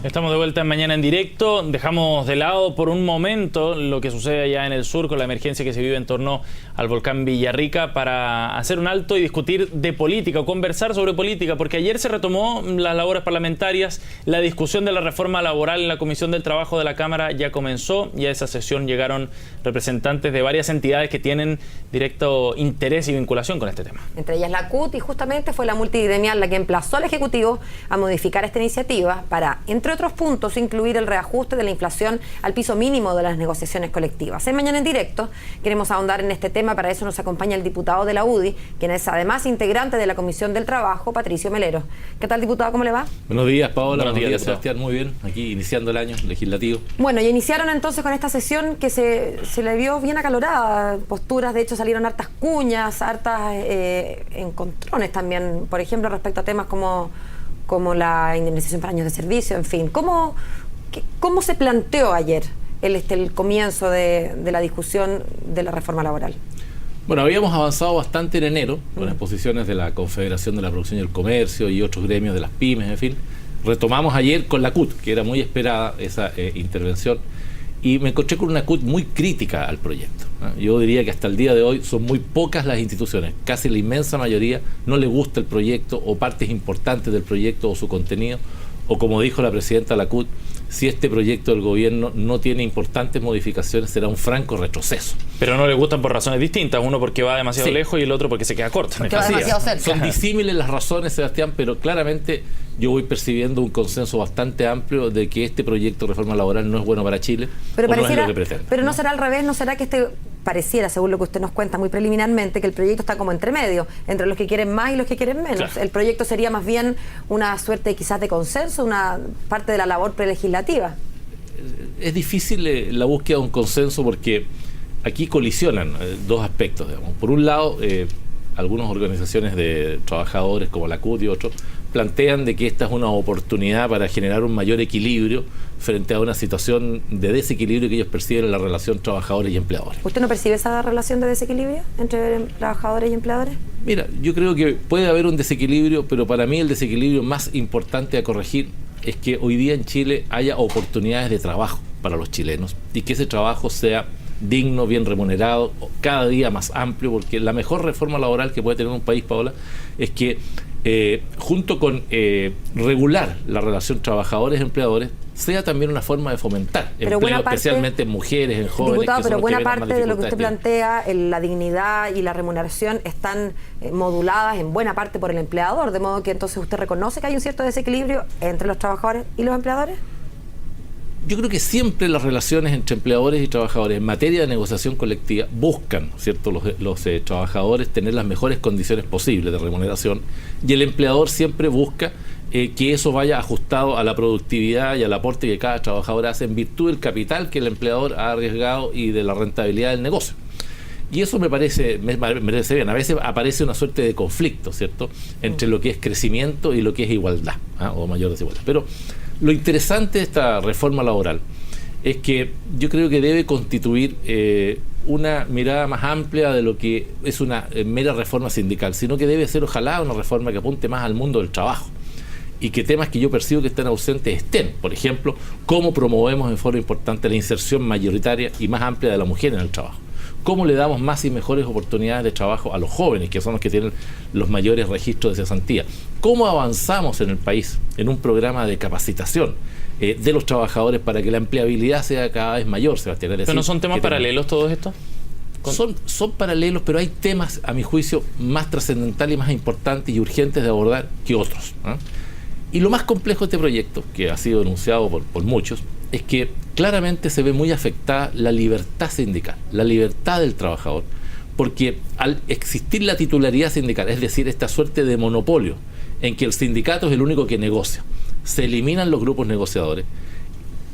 Estamos de vuelta en Mañana en Directo. Dejamos de lado por un momento lo que sucede allá en el sur con la emergencia que se vive en torno al volcán Villarrica para hacer un alto y discutir de política o conversar sobre política, porque ayer se retomó las labores parlamentarias, la discusión de la reforma laboral en la Comisión del Trabajo de la Cámara ya comenzó y a esa sesión llegaron representantes de varias entidades que tienen directo interés y vinculación con este tema. Entre ellas la CUT, y justamente fue la multigremial la que emplazó al Ejecutivo a modificar esta iniciativa para, entre otros puntos, incluir el reajuste de la inflación al piso mínimo de las negociaciones colectivas. En Mañana en Directo queremos ahondar en este tema. Para eso nos acompaña el diputado de la UDI, quien es además integrante de la Comisión del Trabajo, Patricio Melero. ¿Qué tal, diputado? ¿Cómo le va? Buenos días, Paola. Buenos días, Sebastián. Muy bien. Aquí iniciando el año legislativo. Bueno, y iniciaron entonces con esta sesión que se le vio bien acalorada. Posturas, de hecho, salieron hartas cuñas, hartas encontrones también, por ejemplo, respecto a temas como la indemnización por años de servicio, en fin. ¿Cómo se planteó ayer el comienzo de la discusión de la reforma laboral? Bueno, habíamos avanzado bastante en enero con las posiciones de la Confederación de la Producción y el Comercio y otros gremios de las pymes, en fin. Retomamos ayer con la CUT, que era muy esperada esa intervención, y me encontré con una CUT muy crítica al proyecto. Yo diría que hasta el día de hoy son muy pocas las instituciones, casi la inmensa mayoría no le gusta el proyecto o partes importantes del proyecto o su contenido, o como dijo la presidenta de la CUT, si este proyecto del gobierno no tiene importantes modificaciones será un franco retroceso. Pero no le gustan por razones distintas, uno porque va demasiado lejos y el otro porque se queda corto. Porque va demasiado cerca. Son disímiles las razones, Sebastián, pero claramente yo voy percibiendo un consenso bastante amplio de que este proyecto de reforma laboral no es bueno para Chile, pero no es lo que pretende. Pero no será al revés, ¿no será que pareciera, según lo que usted nos cuenta muy preliminarmente, que el proyecto está como entre medio, entre los que quieren más y los que quieren menos? Claro. El proyecto sería más bien una suerte quizás de consenso, una parte de la labor prelegislativa. Es difícil la búsqueda de un consenso porque aquí colisionan dos aspectos, digamos. Por un lado, algunas organizaciones de trabajadores como la CUT y otros plantean de que esta es una oportunidad para generar un mayor equilibrio frente a una situación de desequilibrio que ellos perciben en la relación trabajadores y empleadores. ¿Usted no percibe esa relación de desequilibrio entre trabajadores y empleadores? Mira, yo creo que puede haber un desequilibrio, pero para mí el desequilibrio más importante a corregir es que hoy día en Chile haya oportunidades de trabajo para los chilenos y que ese trabajo sea digno, bien remunerado, cada día más amplio, porque la mejor reforma laboral que puede tener un país, Paola, es que junto con regular la relación trabajadores-empleadores, sea también una forma de fomentar empleo, especialmente en mujeres, en jóvenes. Diputado, pero buena parte de lo que usted plantea, la dignidad y la remuneración están moduladas en buena parte por el empleador, de modo que entonces usted reconoce que hay un cierto desequilibrio entre los trabajadores y los empleadores. Yo creo que siempre las relaciones entre empleadores y trabajadores en materia de negociación colectiva buscan, ¿cierto?, los trabajadores tener las mejores condiciones posibles de remuneración, y el empleador siempre busca que eso vaya ajustado a la productividad y al aporte que cada trabajador hace en virtud del capital que el empleador ha arriesgado y de la rentabilidad del negocio. Y eso me parece bien. A veces aparece una suerte de conflicto, ¿cierto?, entre lo que es crecimiento y lo que es igualdad, o mayor desigualdad. Pero lo interesante de esta reforma laboral es que yo creo que debe constituir una mirada más amplia de lo que es una mera reforma sindical, sino que debe ser, ojalá, una reforma que apunte más al mundo del trabajo y que temas que yo percibo que están ausentes estén. Por ejemplo, cómo promovemos en forma importante la inserción mayoritaria y más amplia de la mujer en el trabajo. Cómo le damos más y mejores oportunidades de trabajo a los jóvenes, que son los que tienen los mayores registros de cesantía. Cómo avanzamos en el país en un programa de capacitación de los trabajadores para que la empleabilidad sea cada vez mayor, Sebastián. ¿Pero no son temas paralelos todos estos? Son paralelos, pero hay temas, a mi juicio, más trascendentales y más importantes y urgentes de abordar que otros. Y lo más complejo de este proyecto, que ha sido denunciado por muchos, es que claramente se ve muy afectada la libertad sindical, la libertad del trabajador, porque al existir la titularidad sindical, es decir, esta suerte de monopolio en que el sindicato es el único que negocia, se eliminan los grupos negociadores,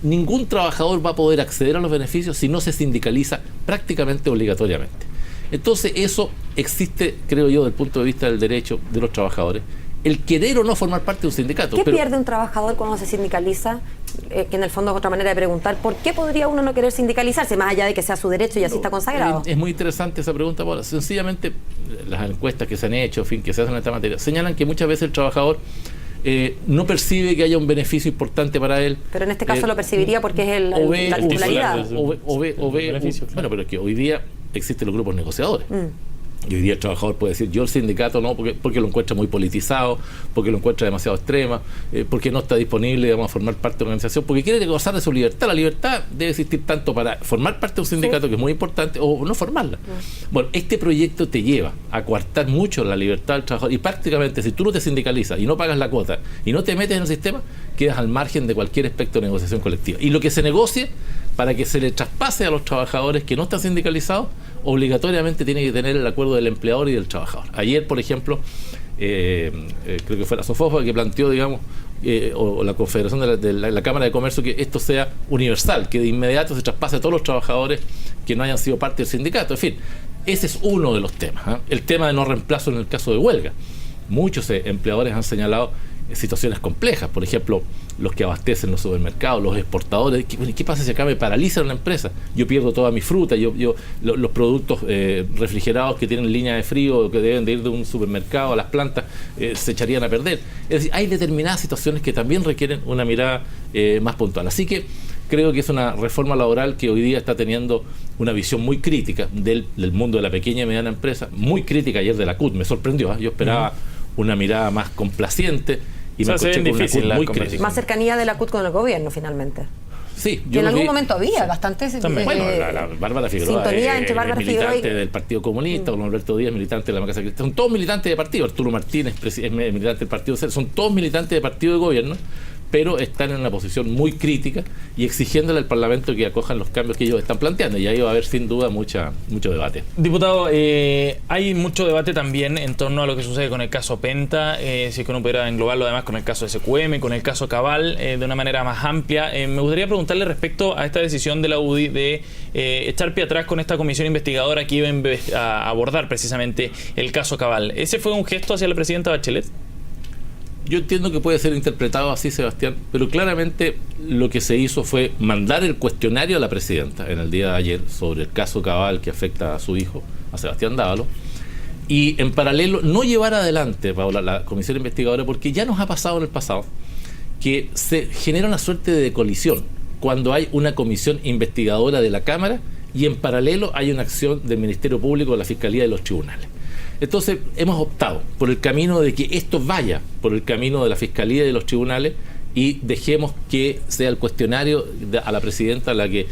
ningún trabajador va a poder acceder a los beneficios si no se sindicaliza prácticamente obligatoriamente. Entonces eso existe, creo yo, desde el punto de vista del derecho de los trabajadores, el querer o no formar parte de un sindicato. ¿Qué pierde un trabajador cuando se sindicaliza? Que en el fondo es otra manera de preguntar, ¿por qué podría uno no querer sindicalizarse, más allá de que sea su derecho y así está consagrado? Es muy interesante esa pregunta, Paula. Sencillamente, las encuestas que se han hecho, en fin, que se hacen en esta materia, señalan que muchas veces el trabajador no percibe que haya un beneficio importante para él. Pero en este caso lo percibiría porque es la titularidad. Bueno, pero es que hoy día existen los grupos negociadores. Y hoy día el trabajador puede decir, yo el sindicato no, porque lo encuentra muy politizado, porque lo encuentra demasiado extrema, porque no está disponible, digamos, a formar parte de una organización, porque quiere gozar de su libertad. La libertad debe existir tanto para formar parte de un sindicato, que es muy importante, o no formarla. Bueno, este proyecto te lleva a coartar mucho la libertad del trabajador, y prácticamente si tú no te sindicalizas y no pagas la cuota y no te metes en el sistema, quedas al margen de cualquier aspecto de negociación colectiva. Y lo que se negocie, para que se le traspase a los trabajadores que no están sindicalizados, obligatoriamente tiene que tener el acuerdo del empleador y del trabajador. Ayer, por ejemplo, creo que fue la SOFOFA que planteó, digamos, o la Confederación de la Cámara de Comercio, que esto sea universal, que de inmediato se traspase a todos los trabajadores que no hayan sido parte del sindicato. En fin, ese es uno de los temas. El tema de no reemplazo en el caso de huelga. Muchos empleadores han señalado situaciones complejas, por ejemplo, los que abastecen los supermercados, los exportadores. ¿Qué pasa si acá me paraliza una empresa? Yo pierdo toda mi fruta, los productos refrigerados que tienen línea de frío o que deben de ir de un supermercado a las plantas se echarían a perder. Es decir, hay determinadas situaciones que también requieren una mirada más puntual. Así que creo que es una reforma laboral que hoy día está teniendo una visión muy crítica del mundo de la pequeña y mediana empresa, muy crítica ayer de la CUT. Me sorprendió, yo esperaba una mirada más complaciente, y me encontré con una CUT muy crítica. Más cercanía de la CUT con el gobierno, finalmente. Sí, yo en algún momento había bastante bueno, la Bárbara Figueroa sintonía entre Bárbara militante Figueroa del Partido Comunista, con Alberto Díaz, militante de la Macasa Cristiana. Son todos militantes de partido. Arturo Martínez es militante del Partido Socialista. Son todos militantes de partido de gobierno, pero están en una posición muy crítica y exigiéndole al Parlamento que acojan los cambios que ellos están planteando. Y ahí va a haber sin duda mucho debate. Diputado, hay mucho debate también en torno a lo que sucede con el caso Penta, si es que uno pudiera englobarlo además con el caso SQM, con el caso Cabal, de una manera más amplia. Me gustaría preguntarle respecto a esta decisión de la UDI de echar pie atrás con esta comisión investigadora que iba a abordar precisamente el caso Cabal. ¿Ese fue un gesto hacia la presidenta Bachelet? Yo entiendo que puede ser interpretado así, Sebastián, pero claramente lo que se hizo fue mandar el cuestionario a la presidenta en el día de ayer sobre el caso Cabal que afecta a su hijo, a Sebastián Dávalo, y en paralelo no llevar adelante, Paula, la comisión investigadora, porque ya nos ha pasado en el pasado que se genera una suerte de colisión cuando hay una comisión investigadora de la Cámara y en paralelo hay una acción del Ministerio Público, de la Fiscalía y de los tribunales. Entonces hemos optado por el camino de que esto vaya por el camino de la Fiscalía y de los tribunales y dejemos que sea el cuestionario a la presidenta la que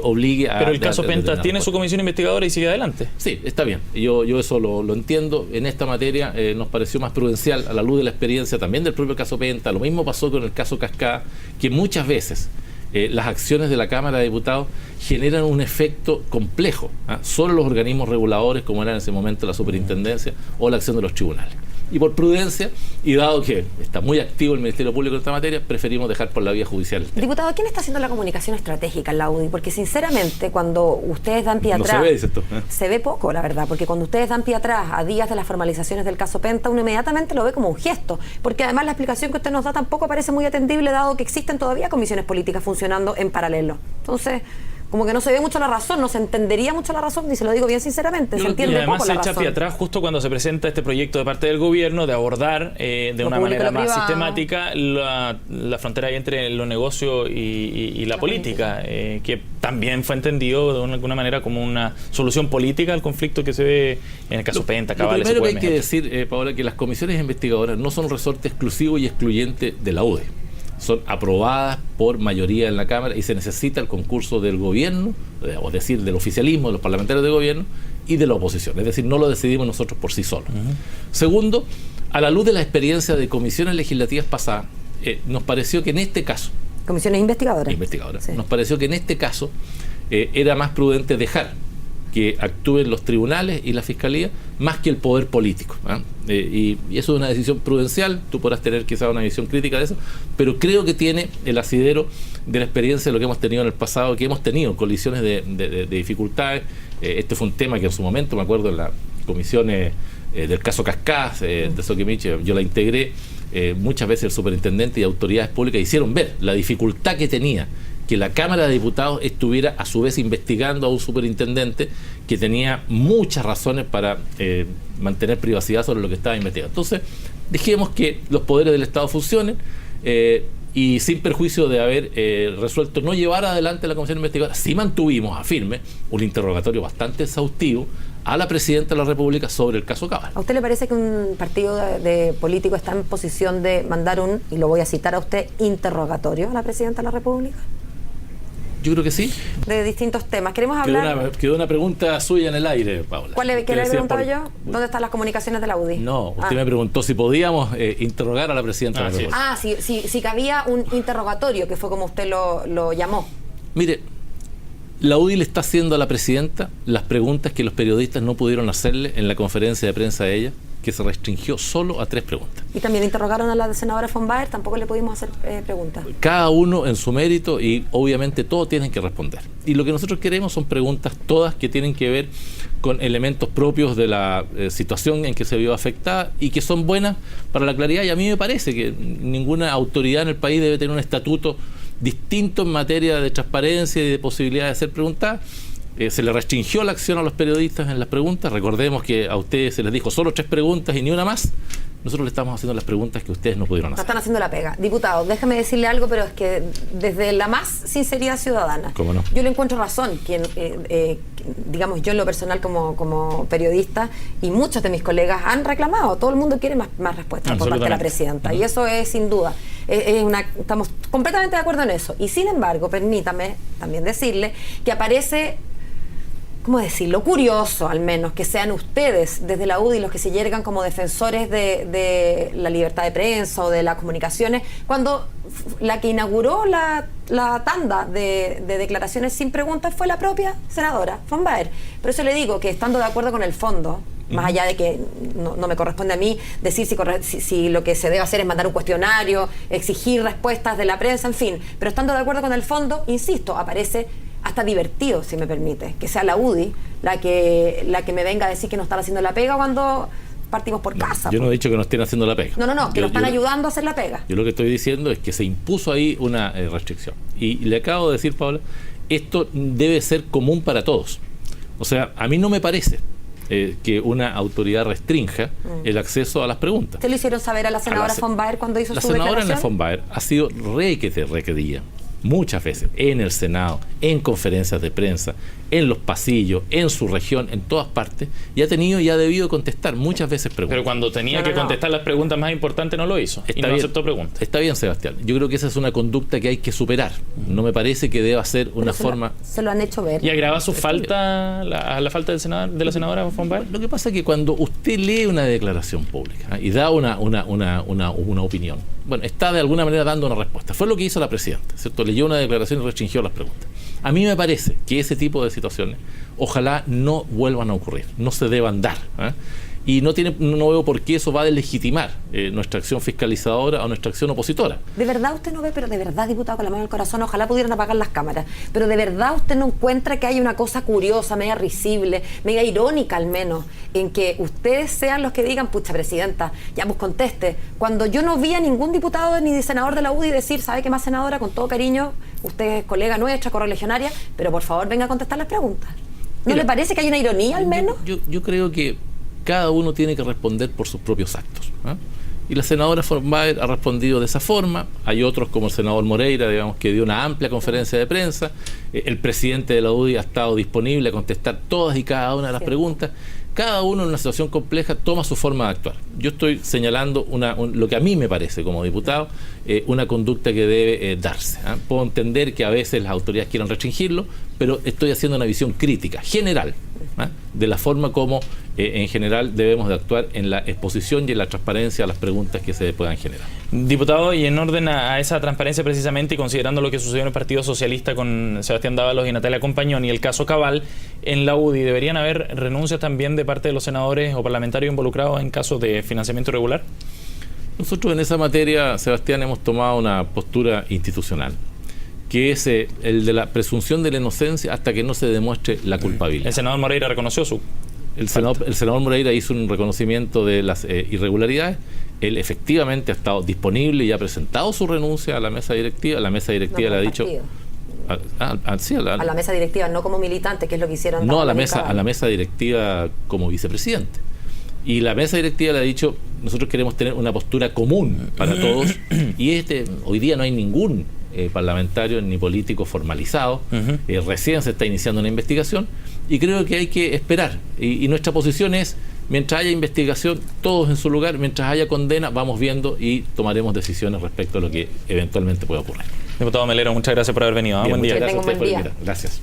obligue a... Pero el caso Penta tiene su comisión investigadora y sigue adelante. Sí, está bien. Yo eso lo entiendo. En esta materia nos pareció más prudencial a la luz de la experiencia también del propio caso Penta. Lo mismo pasó con el caso Cascada, que muchas veces las acciones de la Cámara de Diputados generan un efecto complejo. Solo los organismos reguladores, como era en ese momento la superintendencia, o la acción de los tribunales. Y por prudencia, y dado que está muy activo el Ministerio Público en esta materia, preferimos dejar por la vía judicial. Diputado, ¿quién está haciendo la comunicación estratégica en la UDI? Porque sinceramente, cuando ustedes dan pie atrás... No se ve, dices tú, se ve poco, la verdad, porque cuando ustedes dan pie atrás a días de las formalizaciones del caso Penta, uno inmediatamente lo ve como un gesto, porque además la explicación que usted nos da tampoco parece muy atendible, dado que existen todavía comisiones políticas funcionando en paralelo. Entonces, como que no se ve mucho la razón, no se entendería mucho la razón, y se lo digo bien sinceramente, se entiende y además poco la razón. se echa pie atrás justo cuando se presenta este proyecto de parte del gobierno de abordar de una manera más sistemática la frontera ahí entre lo negocio y la política, que también fue entendido de alguna manera como una solución política al conflicto que se ve en el caso Penta, Cabal, Lo primero que hay que decir, Paola, que las comisiones investigadoras no son resorte exclusivo y excluyente de la UDI. Son aprobadas por mayoría en la Cámara y se necesita el concurso del gobierno, o decir, del oficialismo, de los parlamentarios de gobierno y de la oposición. Es decir, no lo decidimos nosotros por sí solos. Segundo, a la luz de la experiencia de comisiones legislativas pasadas, nos pareció que en este caso... Comisiones investigadoras. Sí. Nos pareció que en este caso era más prudente dejar que actúen los tribunales y la Fiscalía más que el poder político. Y eso es una decisión prudencial, tú podrás tener quizás una visión crítica de eso, pero creo que tiene el asidero de la experiencia de lo que hemos tenido en el pasado, que hemos tenido colisiones de dificultades. Este fue un tema que en su momento, me acuerdo, en la comisión del caso Cascás, de Soquimich, yo la integré. Muchas veces el superintendente y autoridades públicas hicieron ver la dificultad que tenía que la Cámara de Diputados estuviera a su vez investigando a un superintendente que tenía muchas razones para mantener privacidad sobre lo que estaba investigando. Entonces, dejemos que los poderes del Estado funcionen y sin perjuicio de haber resuelto no llevar adelante la comisión investigadora, sí mantuvimos a firme un interrogatorio bastante exhaustivo a la Presidenta de la República sobre el caso Cabal. ¿A usted le parece que un partido de político está en posición de mandar un, y lo voy a citar a usted, interrogatorio a la Presidenta de la República? Yo creo que sí. De distintos temas. Queremos hablar... Quedó una pregunta suya en el aire, Paula. ¿Qué le he preguntado yo? ¿Dónde están las comunicaciones de la UDI? No, usted me preguntó si podíamos interrogar a la Presidenta de la República. Si cabía un interrogatorio, que fue como usted lo llamó. Mire, la UDI le está haciendo a la Presidenta las preguntas que los periodistas no pudieron hacerle en la conferencia de prensa de ella, que se restringió solo a 3 preguntas. Y también interrogaron a la senadora von Baer, tampoco le pudimos hacer preguntas. Cada uno en su mérito y obviamente todos tienen que responder. Y lo que nosotros queremos son preguntas todas que tienen que ver con elementos propios de la situación en que se vio afectada y que son buenas para la claridad. Y a mí me parece que ninguna autoridad en el país debe tener un estatuto distinto en materia de transparencia y de posibilidad de ser preguntada. Se le restringió la acción a los periodistas en las preguntas. Recordemos que a ustedes se les dijo solo 3 preguntas y ni una más. Nosotros le estamos haciendo las preguntas que ustedes no pudieron hacer. No están haciendo la pega. Diputado, déjame decirle algo, pero es que desde la más sinceridad ciudadana, ¿cómo no? Yo le encuentro razón, digamos yo en lo personal como periodista, y muchos de mis colegas han reclamado, todo el mundo quiere más respuestas por parte de la Presidenta, y eso es sin duda, estamos completamente de acuerdo en eso. Y sin embargo, permítame también decirle que aparece... ¿cómo decirlo? Curioso, al menos, que sean ustedes desde la UDI los que se yergan como defensores de la libertad de prensa o de las comunicaciones, cuando la que inauguró la tanda de declaraciones sin preguntas fue la propia senadora von Baer. Por eso le digo que, estando de acuerdo con el fondo, más allá de que no me corresponde a mí decir si lo que se debe hacer es mandar un cuestionario, exigir respuestas de la prensa, en fin, pero estando de acuerdo con el fondo, insisto, aparece hasta divertido, si me permite, que sea la UDI la que me venga a decir que no están haciendo la pega cuando partimos por casa. Yo no he dicho que no estén haciendo la pega. No, que nos están ayudando a hacer la pega. Yo lo que estoy diciendo es que se impuso ahí una restricción. Y le acabo de decir, Paula, esto debe ser común para todos. O sea, a mí no me parece que una autoridad restrinja el acceso a las preguntas. ¿Usted lo hicieron saber a la senadora von Baer cuando hizo su declaración? La senadora von Baer ha sido requerida muchas veces en el Senado, en conferencias de prensa, en los pasillos, en su región, en todas partes, y ha tenido y ha debido contestar muchas veces preguntas. Pero cuando tenía que contestar las preguntas más importantes no lo hizo, y no aceptó preguntas. Está bien, Sebastián. Yo creo que esa es una conducta que hay que superar. No me parece que deba ser una forma... Se lo han hecho ver. ¿Y agrava su falta, la falta de la senadora von Baer? Lo que pasa es que cuando usted lee una declaración pública y da una opinión, bueno, está de alguna manera dando una respuesta. Fue lo que hizo la Presidenta, ¿cierto? Leyó una declaración y restringió las preguntas. A mí me parece que ese tipo de situaciones ojalá no vuelvan a ocurrir, no se deban dar. Y no veo por qué eso va a deslegitimar nuestra acción fiscalizadora o nuestra acción opositora. ¿De verdad usted no ve, pero de verdad, diputado, con la mano en el corazón, ojalá pudieran apagar las cámaras, pero de verdad usted no encuentra que hay una cosa curiosa, media risible, media irónica al menos, en que ustedes sean los que digan, pucha, Presidenta, ya pues conteste, cuando yo no vi a ningún diputado ni senador de la UDI decir, ¿sabe qué más, senadora? Con todo cariño, usted es colega nuestra, correligionaria, pero por favor venga a contestar las preguntas. ¿No le parece que hay una ironía al menos? Yo creo que cada uno tiene que responder por sus propios actos. Y la senadora von Baer ha respondido de esa forma. Hay otros, como el senador Moreira, digamos, que dio una amplia conferencia de prensa. El presidente de la UDI ha estado disponible a contestar todas y cada una de las preguntas. Cada uno en una situación compleja toma su forma de actuar. Yo estoy señalando lo que a mí me parece como diputado, una conducta que debe darse. Puedo entender que a veces las autoridades quieran restringirlo, pero estoy haciendo una visión crítica, general, de la forma como en general debemos de actuar en la exposición y en la transparencia a las preguntas que se puedan generar. Diputado, y en orden a esa transparencia precisamente, y considerando lo que sucedió en el Partido Socialista con Sebastián Dávalos y Natalia Compañón y el caso Cabal, en la UDI, ¿deberían haber renuncias también de parte de los senadores o parlamentarios involucrados en casos de financiamiento irregular? Nosotros en esa materia, Sebastián, hemos tomado una postura institucional, que es el de la presunción de la inocencia hasta que no se demuestre la culpabilidad. El senador Moreira reconoció su El senador Moreira hizo un reconocimiento de las irregularidades. Él efectivamente ha estado disponible y ha presentado su renuncia a la mesa directiva. La mesa directiva le ha dicho... Sí, a la mesa directiva, no como militante, que es lo que hicieron. No, a la mesa directiva como vicepresidente. Y la mesa directiva le ha dicho, nosotros queremos tener una postura común para todos, y hoy día no hay ningún parlamentario ni político formalizado. Recién se está iniciando una investigación, y creo que hay que esperar. Y nuestra posición es, mientras haya investigación, todos en su lugar, mientras haya condena, vamos viendo y tomaremos decisiones respecto a lo que eventualmente pueda ocurrir. Diputado Melero, muchas gracias por haber venido. Bien, buen día. Gracias a ustedes por Buen día. invitar. Gracias.